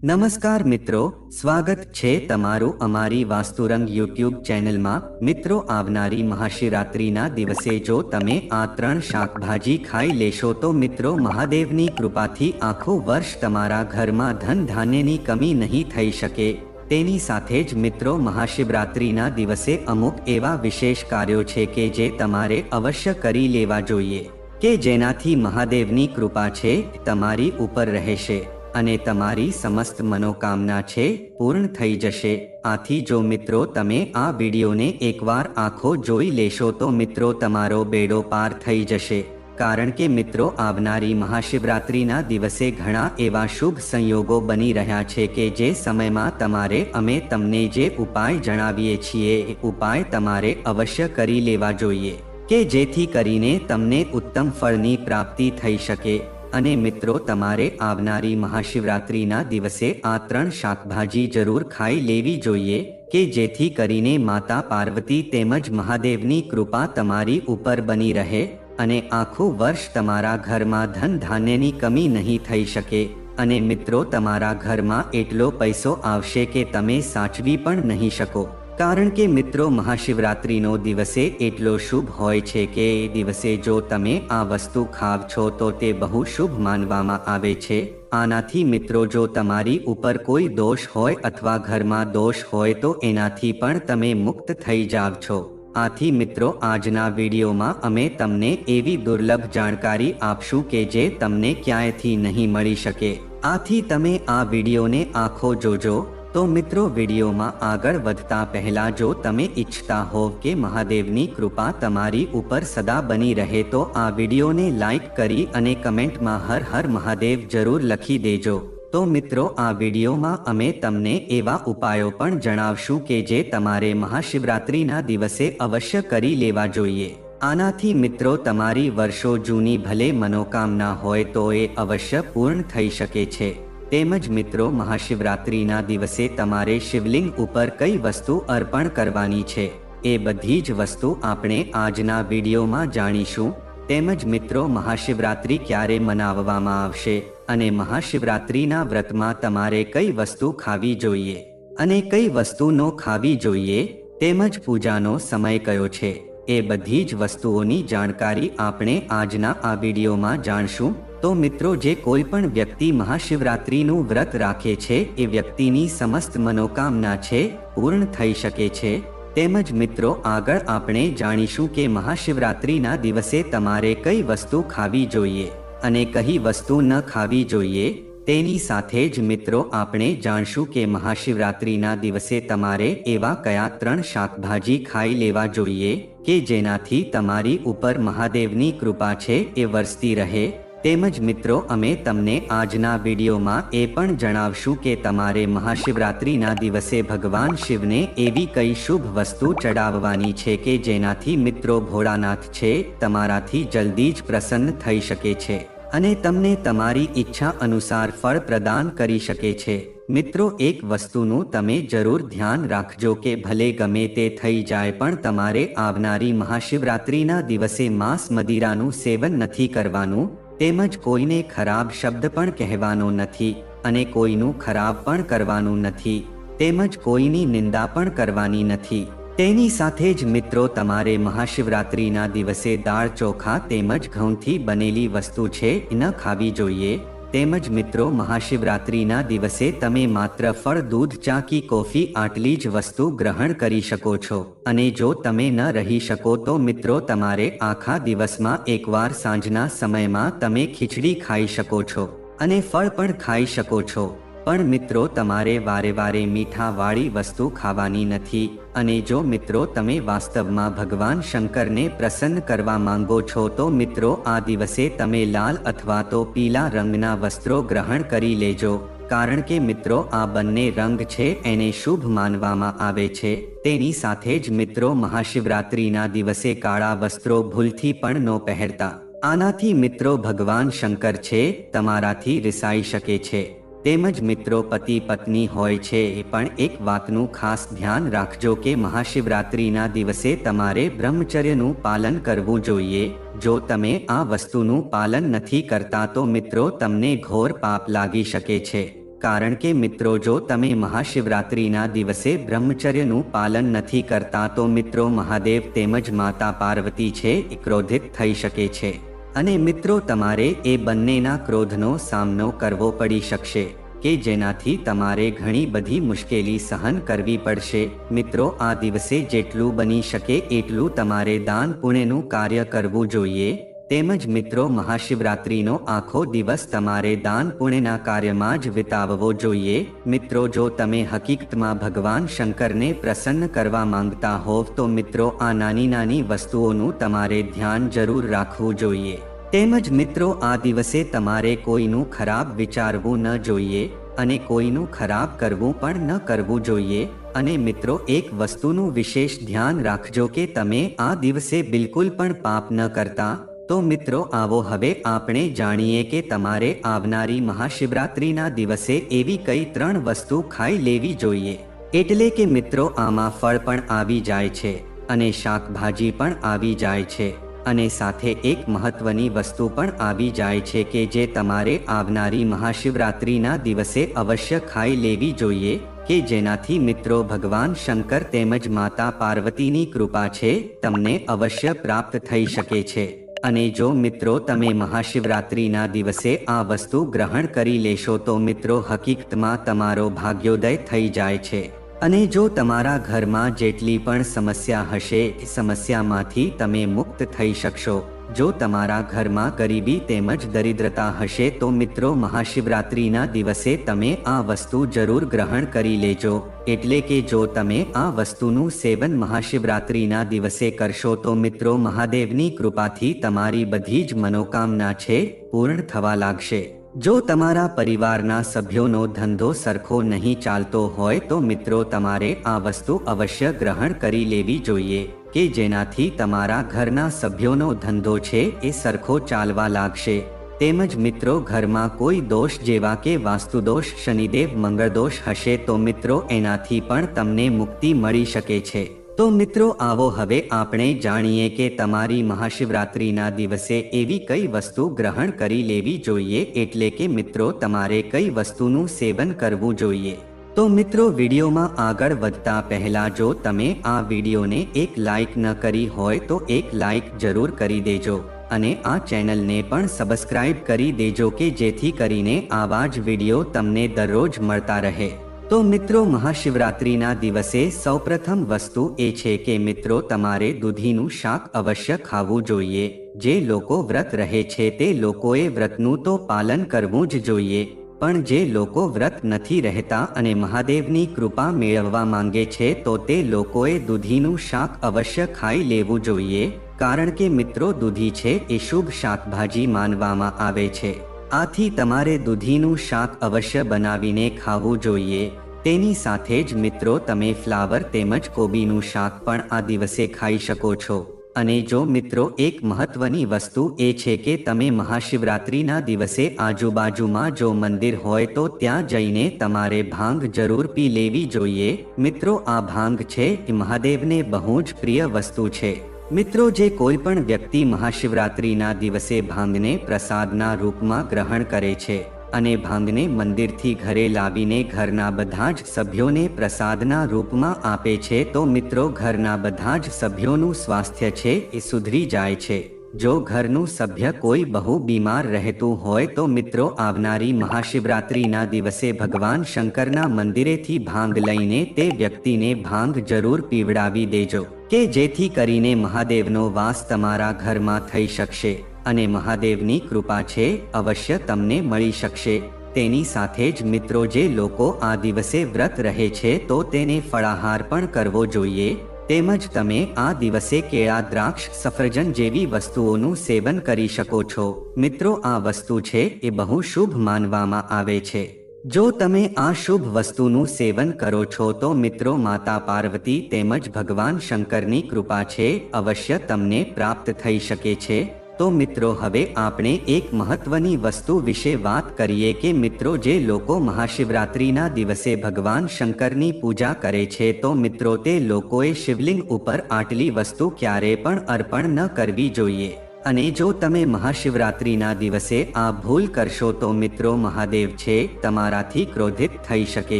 નમસ્કાર મિત્રો, સ્વાગત છે તમારું અમારી વાસ્તુરંગ યુટ્યુબ ચેનલમાં। મિત્રો, આવનારી મહાશિવરાત્રિના દિવસે જો તમે આ 3 શાકભાજી ખાઈ લેશો તો મિત્રો મહાદેવની કૃપાથી આખું વર્ષ તમારા ઘરમાં ધન ધાન્યની કમી નહીં થઈ શકે। તેની સાથે જ મિત્રો મહાશિવરાત્રિના દિવસે અમુક એવા વિશેષ કાર્યો છે કે જે તમારે અવશ્ય કરી લેવા જોઈએ કે જેનાથી મહાદેવની કૃપા છે તમારી ઉપર રહેશે અને તમારી સમસ્ત મનોકામના છે પૂર્ણ થઈ જશે। આથી જો મિત્રો તમે આ વિડીયોને એકવાર આખો જોઈ લેશો તો મિત્રો તમારો બેડો પાર થઈ જશે, કારણ કે મિત્રો આવનારી મહાશિવરાત્રિના દિવસે ઘણા એવા શુભ સંયોગો બની રહ્યા છે કે જે સમયમાં તમારે અમે તમને જે ઉપાય જણાવીએ છીએ એ ઉપાય તમારે અવશ્ય કરી લેવા જોઈએ કે જેથી કરીને તમને ઉત્તમ ફળની પ્રાપ્તિ થઈ શકે। અને મિત્રો તમારે આવનારી મહાશિવરાત્રિના દિવસે આ 3 શાકભાજી જરૂર ખાઈ લેવી જોઈએ કે જેથી કરીને માતા પાર્વતી તેમજ મહાદેવની કૃપા તમારી ઉપર બની રહે અને આખું વર્ષ તમારા ઘરમાં ધન ધાન્યની કમી નહીં થઈ શકે અને મિત્રો તમારા ઘરમાં એટલો પૈસો આવશે કે તમે સાચવી પણ નહીં શકો, કારણ કે મિત્રો મહાશિવરાત્રિનો દિવસે એટલો શુભ હોય છે કે એ દિવસે જો તમે આ વસ્તુ ખાવ છો તો તે બહુ શુભ માનવામાં આવે છે। આનાથી મિત્રો જો તમારી ઉપર કોઈ દોષ હોય અથવા ઘરમાં દોષ હોય તો એનાથી પણ તમે મુક્ત થઈ જાવ છો। આથી મિત્રો આજના વિડીયોમાં અમે તમને એવી દુર્લભ જાણકારી આપશું કે જે તમને ક્યાંયથી નહીં મળી શકે। આથી તમે આ વિડીયોને આખો જોજો। તો મિત્રો વિડીયોમાં આગળ વધતા પહેલા જો તમે ઈચ્છતા હોવ કે મહાદેવની કૃપા તમારી ઉપર સદા બની રહે તો આ વિડીયોને લાઈક કરી અને કમેન્ટમાં હર હર મહાદેવ જરૂર લખી દેજો। તો મિત્રો આ વિડીયોમાં અમે તમને એવા ઉપાયો પણ જણાવશું કે જે તમારે મહાશિવરાત્રિના દિવસે અવશ્ય કરી લેવા જોઈએ। આનાથી મિત્રો તમારી વર્ષો જૂની ભલે મનોકામના હોય તો એ અવશ્ય પૂર્ણ થઈ શકે છે। તેમજ મિત્રો મહાશિવરાત્રિના દિવસે તમારે શિવલિંગ ઉપર કઈ વસ્તુ અર્પણ કરવાની છે એ બધી જ વસ્તુ આપણે આજના વિડીયોમાં જાણીશું। તેમજ મિત્રો મહાશિવરાત્રિ ક્યારે મનાવવામાં આવશે અને મહાશિવરાત્રિના વ્રતમાં તમારે કઈ વસ્તુ ખાવી જોઈએ અને કઈ વસ્તુ ન ખાવી જોઈએ તેમજ પૂજાનો સમય કયો છે એ બધી જ વસ્તુઓની જાણકારી આપણે આજના આ વિડીયોમાં જાણશું। તો મિત્રો જે કોઈ પણ વ્યક્તિ મહાશિવરાત્રિનું વ્રત રાખે છે એ વ્યક્તિની સમસ્ત મનોકામના છે પૂર્ણ થઈ શકે છે। તેમજ મિત્રો આગળ આપણે જાણીશું કે મહાશિવરાત્રિના દિવસે તમારે કઈ વસ્તુ ખાવી જોઈએ અને કઈ વસ્તુ ન ખાવી જોઈએ। તેની સાથે જ મિત્રો આપણે જાણશું કે મહાશિવરાત્રિના દિવસે તમારે એવા કયા 3 શાકભાજી ખાઈ લેવા જોઈએ કે જેનાથી તમારી ઉપર મહાદેવની કૃપા છે એ વરસતી રહે। તેમજ મિત્રો અમે તમને આજના વિડીયોમાં એ પણ જણાવશું કે તમારે મહાશિવરાત્રિના દિવસે ભગવાન શિવને એવી કઈ શુભ વસ્તુ ચડાવવાની છે કે જેનાથી મિત્રો ભોળાનાથ છે તમારાથી જલ્દી જ પ્રસન્ન થઈ શકે છે અને તમને તમારી ઈચ્છા અનુસાર ફળ પ્રદાન કરી શકે છે। મિત્રો એક વસ્તુનું તમે જરૂર ધ્યાન રાખજો કે ભલે ગમે તે થઈ જાય પણ તમારે આવનારી મહાશિવરાત્રિના દિવસે માંસ મદિરાનું સેવન નથી કરવાનું, તેમજ કોઈને ખરાબ શબ્દ પણ કહેવાનો નથી અને કોઈનું ખરાબ પણ કરવાનું નથી, તેમજ કોઈની નિંદા પણ કરવાની નથી। તેની સાથે જ મિત્રો તમારે મહાશિવરાત્રિના દિવસે દાળ ચોખા તેમજ ઘઉંથી બનેલી વસ્તુ છે ન ખાવી જોઈએ। તેમજ મિત્રો મહાશિવરાત્રિના દિવસે તમે માત્ર ફળ, દૂધ, ચા કે કોફી આટલી જ વસ્તુ ગ્રહણ કરી શકો છો અને જો તમે ન રહી શકો તો મિત્રો તમારે આખા દિવસમાં એકવાર સાંજના સમયમાં તમે ખીચડી ખાઈ શકો છો અને ફળ પણ ખાઈ શકો છો, પણ મિત્રો તમારે વારે વારે મીઠાવાળી વસ્તુ ખાવાની નથી। અને જો મિત્રો તમે વાસ્તવમાં ભગવાન શંકરને પ્રસન્ન કરવા માંગો છો તો મિત્રો આ દિવસે તમે લાલ અથવા તો પીલા રંગના વસ્ત્રો ગ્રહણ કરી લેજો, કારણ કે મિત્રો આ બંને રંગ છે એને શુભ માનવામાં આવે છે। તેની સાથે જ મિત્રો મહાશિવરાત્રિના દિવસે કાળા વસ્ત્રો ભૂલથી પણ ન પહેરતા। આનાથી મિત્રો ભગવાન શંકર છે તમારાથી રિસાઈ શકે છે। તેમજ મિત્રો પતિ પત્ની હોય છે એ પણ એક વાતનું ખાસ ધ્યાન રાખજો કે મહાશિવરાત્રિના દિવસે તમારે બ્રહ્મચર્યનું પાલન કરવું જોઈએ। જો તમે આ વસ્તુનું પાલન નથી કરતા તો મિત્રો તમને ઘોર પાપ લાગી શકે છે। કારણ કે મિત્રો જો તમે મહાશિવરાત્રિના દિવસે બ્રહ્મચર્યનું પાલન નથી કરતા તો મિત્રો મહાદેવ તેમજ માતા પાર્વતી છે એ ક્રોધિત થઈ શકે છે અને મિત્રો તમારે એ બંનેના ક્રોધનો સામનો કરવો પડી શકશે કે જેનાથી તમારે ઘણી બધી મુશ્કેલી સહન કરવી પડશે મિત્રો આ દિવસે જેટલું બની શકે એટલું તમારે દાન પુણ્યનું કાર્ય કરવું જોઈએ તેમજ મિત્રો મહાશિવરાત્રિનો આખો દિવસ તમારે દાન પુણ્યના કાર્યમાં જ વિતાવવો જોઈએ મિત્રો જો તમે હકીકતમાં ભગવાન શંકરને પ્રસન્ન કરવા માંગતા હોવ તો મિત્રો આ નાની નાની વસ્તુઓનું તમારે ધ્યાન જરૂર રાખવું જોઈએ તેમજ મિત્રો આ દિવસે તમારે કોઈનું ખરાબ વિચારવું ન જોઈએ અને કોઈનું ખરાબ કરવું પણ ન કરવું જોઈએ અને મિત્રો એક વસ્તુનું વિશેષ ધ્યાન રાખજો કે તમે આ દિવસે બિલકુલ પણ પાપ ન કરતા તો મિત્રો આવો હવે આપણે જાણીએ કે તમારે આવનારી મહાશિવરાત્રિના દિવસે એવી કઈ 3 વસ્તુ ખાઈ લેવી જોઈએ એટલે કે મિત્રો આમાં ફળ પણ આવી જાય છે અને શાકભાજી પણ આવી જાય છે અને સાથે એક મહત્વની વસ્તુ પણ આવી જાય છે કે જે તમારે આવનારી મહાશિવરાત્રિના દિવસે અવશ્ય ખાઈ લેવી જોઈએ કે જેનાથી મિત્રો ભગવાન શંકર તેમજ માતા પાર્વતીની કૃપા છે તમને અવશ્ય પ્રાપ્ત થઈ શકે છે અને જો મિત્રો તમે મહાશિવરાત્રિના દિવસે આ વસ્તુ ગ્રહણ કરી લેશો તો મિત્રો હકીકતમાં તમારો ભાગ્યોદય થઈ જાય છે અને જો તમારા ઘરમાં જેટલી પણ સમસ્યા હશે એ સમસ્યામાંથી તમે મુક્ત થઈ શકશો જો તમારા ઘરમાં ગરીબી તેમજ દરિદ્રતા હશે તો મિત્રો મહાશિવરાત્રિના દિવસે તમે આ વસ્તુ જરૂર ગ્રહણ કરી લેજો એટલે કે જો તમે આ વસ્તુનું સેવન મહાશિવરાત્રિના દિવસે કરશો તો મિત્રો મહાદેવની કૃપાથી તમારી બધી જ મનોકામના છે પૂર્ણ થવા લાગશે જો તમારા પરિવારના સભ્યોનો ધંધો સરખો નહીં ચાલતો હોય તો મિત્રો તમારે આ વસ્તુ અવશ્ય ગ્રહણ કરી લેવી જોઈએ કે જેનાથી તમારા ઘરના સભ્યોનો ધંધો છે એ સરખો ચાલવા લાગશે તેમજ મિત્રો ઘરમાં કોઈ દોષ જેવા કે વાસ્તુદોષ શનિદેવ મંગળદોષ હશે તો મિત્રો એનાથી પણ તમને મુક્તિ મળી શકે છે તો મિત્રો આવો હવે આપણે જાણીએ કે તમારી મહાશિવરાત્રિના દિવસે એવી કઈ વસ્તુ ગ્રહણ કરી લેવી જોઈએ એટલે કે મિત્રો તમારે કઈ વસ્તુનું સેવન કરવું જોઈએ તો મિત્રો વિડીયોમાં આગળ વધતા પહેલા જો તમે આ વિડીયોને એક લાઈક ન કરી હોય તો એક લાઈક જરૂર કરી દેજો અને આ ચેનલને પણ સબસ્ક્રાઇબ કરી દેજો કે જેથી કરીને આવા જ વિડીયો તમને દરરોજ મળતા રહે તો મિત્રો મહાશિવરાત્રિના દિવસે સૌપ્રથમ વસ્તુ એ છે કે મિત્રો તમારે દૂધીનું શાક અવશ્ય ખાવું જોઈએ જે લોકો વ્રત રહે છે તે લોકોએ વ્રતનું તો પાલન કરવું જ જોઈએ પણ જે લોકો વ્રત નથી રહેતા અને મહાદેવની કૃપા મેળવવા માંગે છે તો તે લોકોએ દૂધીનું શાક અવશ્ય ખાઈ લેવું જોઈએ કારણ કે મિત્રો દૂધી છે એ શુભ શાકભાજી માનવામાં આવે છે આથી તમારે દૂધીનું શાક અવશ્ય બનાવીને ખાવું જોઈએ તેની સાથે જ મિત્રો તમે ફ્લાવર તેમજ કોબીનું શાક પણ આ દિવસે ખાઈ શકો છો અને જો મિત્રો એક મહત્વની વસ્તુ એ છે કે તમે મહાશિવરાત્રિના દિવસે આજુબાજુમાં જો મંદિર હોય તો ત્યાં જઈને તમારે ભાંગ જરૂર પી લેવી જોઈએ મિત્રો આ ભાંગ છે એ મહાદેવને બહુ જ પ્રિય વસ્તુ છે મિત્રો જે કોઈ પણ વ્યક્તિ મહાશિવરાત્રિના દિવસે ભાંગને પ્રસાદના રૂપમાં ગ્રહણ કરે છે અને ભાંગને મંદિરથી ઘરે લાવીને ઘરના બધા જ સભ્યોને પ્રસાદના રૂપમાં આપે છે તો મિત્રો ઘરના બધા જ સભ્યોનું સ્વાસ્થ્ય છે એ સુધરી જાય છે જો ઘરનું સભ્ય કોઈ બહુ બીમાર રહેતું હોય તો મિત્રો આવનારી મહાશિવરાત્રિના દિવસે ભગવાન શંકરના મંદિરેથી ભાંગ લઈને તે વ્યક્તિને ભાંગ જરૂર પીવડાવી દેજો કે જેથી કરીને મહાદેવનો વાસ તમારા ઘરમાં થઈ શકશે અને મહાદેવની કૃપા છે અવશ્ય તમને મળી શકશે તેની સાથે જ મિત્રો જે લોકો આ દિવસે વ્રત રહે છે તો તેને ફળાહાર પણ કરવો જોઈએ તેમજ તમે આ દિવસે કેળા દ્રાક્ષ સફરજન જેવી વસ્તુઓનું સેવન કરી શકો છો મિત્રો આ વસ્તુ છે એ બહુ શુભ માનવામાં આવે છે જો તમે આ શુભ વસ્તુનું સેવન કરો છો તો મિત્રો માતા પાર્વતી તેમજ ભગવાન શંકરની કૃપા છે અવશ્ય તમને પ્રાપ્ત થઈ શકે છે તો મિત્રો હવે આપણે એક મહત્વની વસ્તુ વિશે વાત કરીએ કે મિત્રો જે લોકો મહાશિવરાત્રિના દિવસે ભગવાન શંકરની પૂજા કરે છે તો મિત્રો તે લોકોએ શિવલિંગ ઉપર આટલી વસ્તુ ક્યારે પણ અર્પણ ન કરવી જોઈએ અને જો તમે મહાશિવરાત્રિના દિવસે આ ભૂલ કરશો તો મિત્રો મહાદેવ છે તમારાથી ક્રોધિત થઈ શકે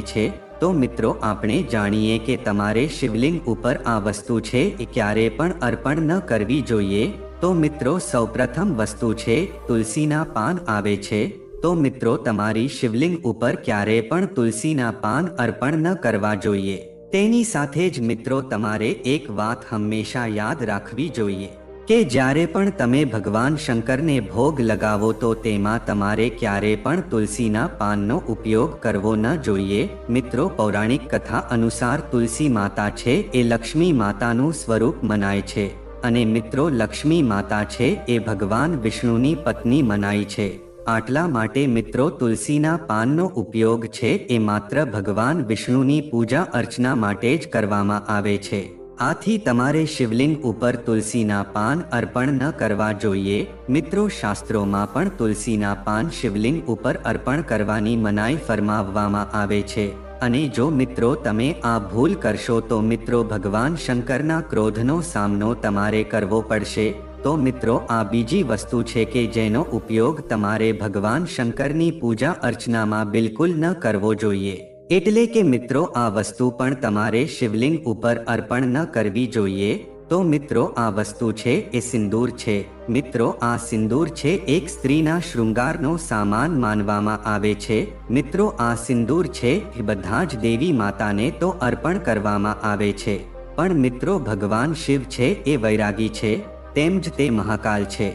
છે. તો મિત્રો આપણે જાણીએ કે તમારે શિવલિંગ ઉપર આ વસ્તુ છે એ ક્યારે પણ અર્પણ ન કરવી જોઈએ. તો મિત્રો સૌપ્રથમ વસ્તુ છે તુલસીના પાન આવે છે. તો મિત્રો તમારી શિવલિંગ ઉપર ક્યારે પણ તુલસીના પાન અર્પણ ન કરવા જોઈએ. તેની સાથે જ મિત્રો તમારે એક વાત હંમેશા યાદ રાખવી જોઈએ કે જ્યારે પણ તમે ભગવાન શંકરને ભોગ લગાવો તો તેમાં તમારે ક્યારે પણ તુલસીના પાનનો ઉપયોગ કરવો ન જોઈએ. મિત્રો પૌરાણિક કથા અનુસાર તુલસી માતા છે એ લક્ષ્મી માતાનું સ્વરૂપ મનાય છે અને મિત્રો લક્ષ્મી માતા છે એ ભગવાન વિષ્ણુની પત્ની મનાય છે. આટલા માટે મિત્રો તુલસીના પાનનો ઉપયોગ છે એ માત્ર ભગવાન વિષ્ણુની પૂજા અર્ચના માટે જ કરવામાં આવે છે. આથી તમારે શિવલિંગ ઉપર તુલસીના પાન અર્પણ ન કરવા જોઈએ. મિત્રો શાસ્ત્રોમાં પણ તુલસીના પાન શિવલિંગ ઉપર અર્પણ કરવાની મનાઈ ફરમાવવામાં આવે છે. અને જો મિત્રો તમે આ ભૂલ કરશો તો મિત્રો ભગવાન શંકરના ક્રોધનો સામનો તમારે કરવો પડશે. તો મિત્રો આ બીજી વસ્તુ છે કે જેનો ઉપયોગ તમારે ભગવાન શંકરની પૂજા અર્ચનામાં બિલકુલ ન કરવો જોઈએ. એટલે કે મિત્રો આ વસ્તુ પણ તમારે શિવલિંગ ઉપર અર્પણ ન કરવી જોઈએ. તો મિત્રો આ વસ્તુ છે એ સિંદૂર છે. મિત્રો આ સિંદૂર છે એક સ્ત્રીના શૃંગારનો સામાન માનવામાં આવે છે. મિત્રો આ સિંદૂર છે એ બધા જ દેવી માતાને તો અર્પણ કરવામાં આવે છે, પણ મિત્રો ભગવાન શિવ છે એ વૈરાગી છે, તેમ જ તે મહાકાલ છે.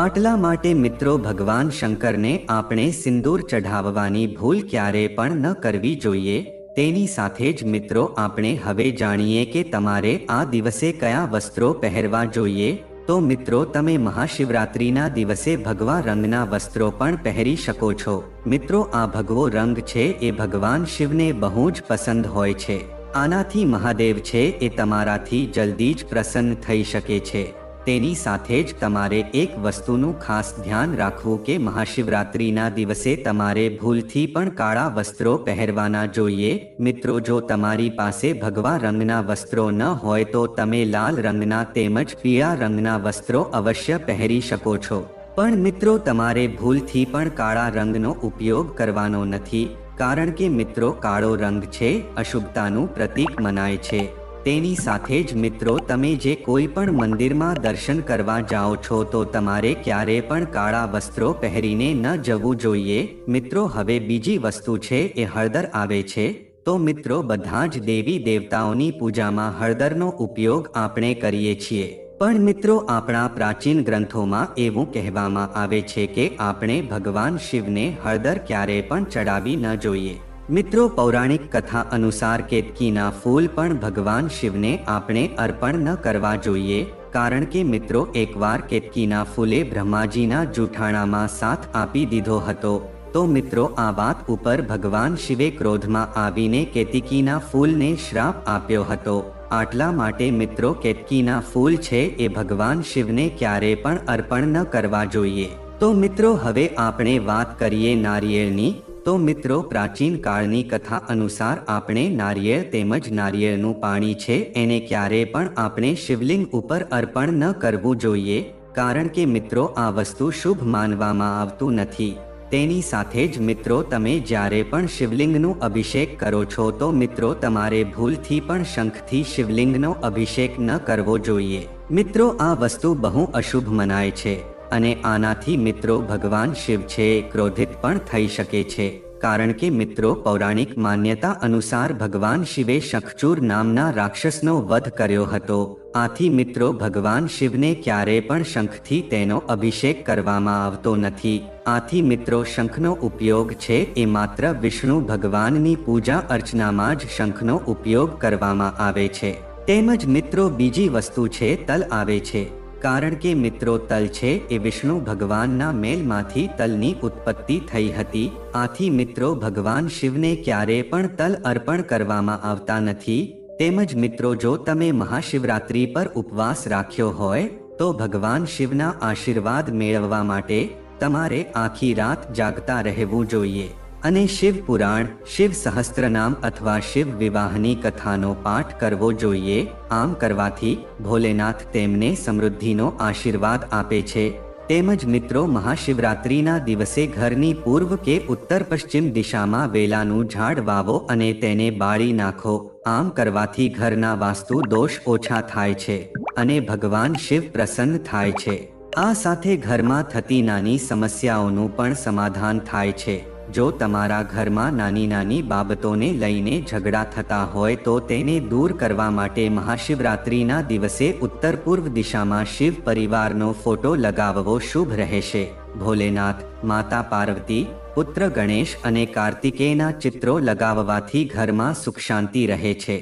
આટલા માટે મિત્રો ભગવાન શંકરને આપણે સિંદૂર ચઢાવવાની ભૂલ ક્યારે પણ ન કરવી જોઈએ. તેની સાથે જ મિત્રો આપણે હવે જાણીએ કે તમારે આ દિવસે કયા વસ્ત્રો પહેરવા જોઈએ. તો મિત્રો તમે મહાશિવરાત્રિના દિવસે ભગવા રંગના વસ્ત્રો પણ પહેરી શકો છો. મિત્રો આ ભગવો રંગ છે એ ભગવાન શિવને બહુ જ પસંદ હોય છે. આનાથી મહાદેવ છે એ તમારાથી જલ્દી જ પ્રસન્ન થઈ શકે છે. તેની સાથે જ તમારે એક વસ્તુનું ખાસ ધ્યાન રાખવું કે મહાશિવરાત્રિના દિવસે તમારે ભૂલથી પણ કાળા વસ્ત્રો પહેરવાના જોઈએ. મિત્રો જો તમારી પાસે ભગવા રંગના વસ્ત્રો ન હોય તો તમે લાલ રંગના તેમજ પીળા રંગના વસ્ત્રો અવશ્ય પહેરી શકો છો. પણ મિત્રો તમારે ભૂલથી પણ કાળા રંગનો ઉપયોગ કરવાનો નથી, કારણ કે મિત્રો કાળો રંગ છે અશુભતાનું પ્રતીક મનાય છે. તેની સાથે જ મિત્રો તમે જે કોઈ પણ મંદિરમાં દર્શન કરવા જાઓ છો તો તમારે ક્યારે પણ કાળા વસ્ત્રો પહેરીને ન જવું જોઈએ. મિત્રો હવે બીજી વસ્તુ છે એ હળદર આવે છે. તો મિત્રો બધા જ દેવી દેવતાઓની પૂજામાં હળદરનો ઉપયોગ આપણે કરીએ છીએ, પણ મિત્રો આપણા પ્રાચીન ગ્રંથોમાં એવું કહેવામાં આવે છે કે આપણે ભગવાન શિવને હળદર ક્યારે પણ ચડાવી ન જોઈએ. મિત્રો પૌરાણિક કથા અનુસાર કેતકીના ફૂલ પણ ભગવાન શિવને આપણે અર્પણ ન કરવા જોઈએ, કારણ કે મિત્રો એકવાર કેતકીના ફૂલે બ્રહ્માજીના જૂઠાણામાં સાથ આપી દીધો હતો. તો મિત્રો આ વાત ઉપર ભગવાન શિવે ક્રોધમાં આવીને કેતકીના ફૂલને શ્રાપ આપ્યો હતો. આટલા માટે મિત્રો કેતકીના ફૂલ છે એ ભગવાન શિવને ક્યારે પણ અર્પણ ન કરવા જોઈએ. તો મિત્રો હવે આપણે વાત કરીએ નારિયેળની. તો મિત્રો પ્રાચીન કાળની કથા અનુસાર આપણે નારિયેળ તેમજ નારિયેળનું પાણી છે એને ક્યારે પણ આપણે શિવલિંગ ઉપર અર્પણ ન કરવું જોઈએ, કારણ કે મિત્રો આ વસ્તુ શુભ માનવામાં આવતું નથી. તેની સાથે જ મિત્રો તમે જ્યારે પણ શિવલિંગનું અભિષેક કરો છો તો મિત્રો તમારે ભૂલથી પણ શંખથી શિવલિંગનો અભિષેક ન કરવો જોઈએ. મિત્રો આ વસ્તુ બહુ અશુભ મનાય છે અને આનાથી મિત્રો ભગવાન શિવ છે ક્રોધિત પણ થઈ શકે છે, કારણ કે મિત્રો પૌરાણિક માન્યતા અનુસાર ભગવાન શિવે શંખચૂર નામના રાક્ષસનો વધ કર્યો હતો. આથી મિત્રો ભગવાન શિવને ક્યારે પણ શંખથી તેનો અભિષેક કરવામાં આવતો નથી. આથી મિત્રો શંખનો ઉપયોગ છે એ માત્ર વિષ્ણુ ભગવાનની પૂજા અર્ચનામાં જ શંખનો ઉપયોગ કરવામાં આવે છે. તેમજ મિત્રો બીજી વસ્તુ છે તલ આવે છે, કારણ કે મિત્રો તલ છે એ વિષ્ણુ ભગવાનના મેલમાંથી તલની ઉત્પત્તિ થઈ હતી. આથી મિત્રો ભગવાન શિવને ક્યારે પણ તલ અર્પણ કરવામાં આવતા નથી. તેમજ મિત્રો જો તમે મહાશિવરાત્રિ પર ઉપવાસ રાખ્યો હોય તો ભગવાન શિવના આશીર્વાદ મેળવવા માટે તમારે આખી રાત જાગતા રહેવું જોઈએ. અને શિવ પુરાણ, શિવ સહસ્ત્રનામ અથવા શિવ વિવાહની કથાનો પાઠ કરવો જોઈએ. આમ કરવાથી ભોલેનાથ તેમને સમૃદ્ધિનો આશીર્વાદ આપે છે. તેમજ મિત્રો, મહાશિવરાત્રિના દિવસે ઘરની પૂર્વ કે ઉત્તર પશ્ચિમ દિશામાં વેલાનું ઝાડ વાવો અને તેને બાળી નાખો. આમ કરવાથી ઘરના વાસ્તુ દોષ ઓછા થાય છે અને ભગવાન શિવ પ્રસન્ન થાય છે. આ સાથે ઘરમાં થતી નાની સમસ્યાઓનું પણ સમાધાન થાય છે. જો તમારા ઘરમાં નાની નાની બાબતોને લઈને ઝઘડા થતા હોય તો તેને દૂર કરવા માટે મહાશિવરાત્રિના દિવસે ઉત્તર પૂર્વ દિશામાં શિવ પરિવારનો ફોટો લગાવવો શુભ રહેશે. ભોલેનાથ, માતા પાર્વતી, પુત્ર ગણેશ અને કાર્તિકેયના ચિત્રો લગાવવાથી ઘરમાં સુખ શાંતિ રહે છે.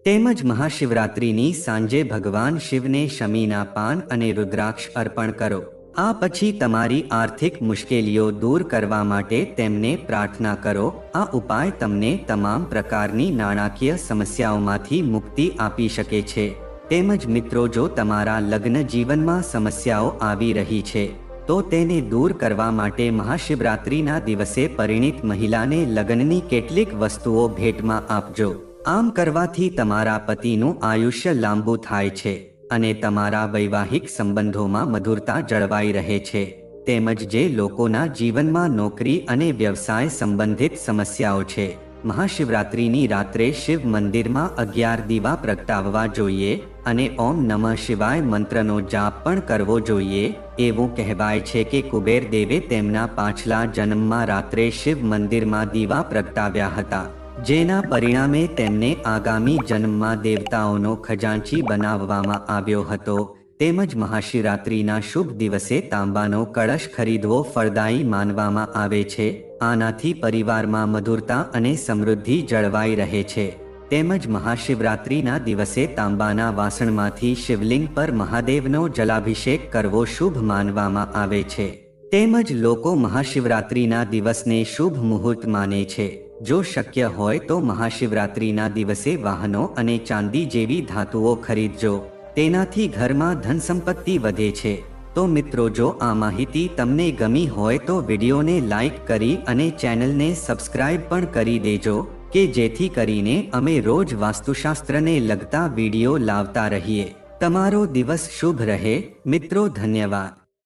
તેમજ મહાશિવરાત્રિની સાંજે ભગવાન શિવને શમીના પાન અને રુદ્રાક્ષ અર્પણ કરો. આ પછી તમારી આર્થિક મુશ્કેલીઓ દૂર કરવા માટે તેમને પ્રાર્થના કરો. આ ઉપાય તમને તમામ પ્રકારની નાણાકીય સમસ્યાઓમાંથી મુક્તિ આપી શકે છે. તેમજ મિત્રો, જો તમારા લગ્ન જીવનમાં સમસ્યાઓ આવી રહી છે તો તેને દૂર કરવા માટે મહાશિવરાત્રિના દિવસે પરિણીત મહિલાને લગ્નની કેટલીક વસ્તુઓ ભેટમાં આપજો. આમ કરવાથી તમારા પતિનું આયુષ્ય લાંબુ થાય છે અને તમારા વૈવાહિક સંબંધોમાં મધુરતા જળવાઈ રહે છે. તેમજ જે લોકોના જીવનમાં નોકરી અને વ્યવસાય સંબંધિત સમસ્યાઓ છે, મહાશિવરાત્રિની રાત્રે શિવ મંદિરમાં 11 દીવા પ્રગટાવવા જોઈએ અને ઓમ નમઃ શિવાય મંત્રનો જાપ પણ કરવો જોઈએ. એવું કહેવાય છે કે કુબેર દેવે તેમના પાછલા જન્મમાં રાત્રે શિવ મંદિરમાં દીવા પ્રગટાવ્યા હતા, જેના પરિણામે તેમને આગામી જન્મમાં દેવતાઓનો ખજાનચી બનાવવામાં આવ્યો હતો. તેમજ મહાશિવરાત્રિના શુભ દિવસે તાંબાનો કળશ ખરીદવો ફળદાયી માનવામાં આવે છે. આનાથી પરિવારમાં મધુરતા અને સમૃદ્ધિ જળવાઈ રહે છે. તેમજ મહાશિવરાત્રિના દિવસે તાંબાના વાસણમાંથી શિવલિંગ પર મહાદેવનો જલાભિષેક કરવો શુભ માનવામાં આવે છે. તેમજ લોકો મહાશિવરાત્રિના દિવસને શુભ મુહૂર્ત માને છે. જો શક્ય હોય તો મહાશિવરાત્રિના દિવસે વાહનો અને ચાંદી જેવી ધાતુઓ ખરીદજો. તેનાથી ઘરમાં ધન સંપત્તિ વધે છે. તો મિત્રો, જો આ માહિતી તમને ગમી હોય તો વિડીયોને લાઈક કરી અને ચેનલને સબસ્ક્રાઇબ પણ કરી દેજો કે જેથી કરીને અમે રોજ વાસ્તુશાસ્ત્રને લગતા વિડીયો લાવતા રહીએ. તમારો દિવસ શુભ રહે મિત્રો. ધન્યવાદ.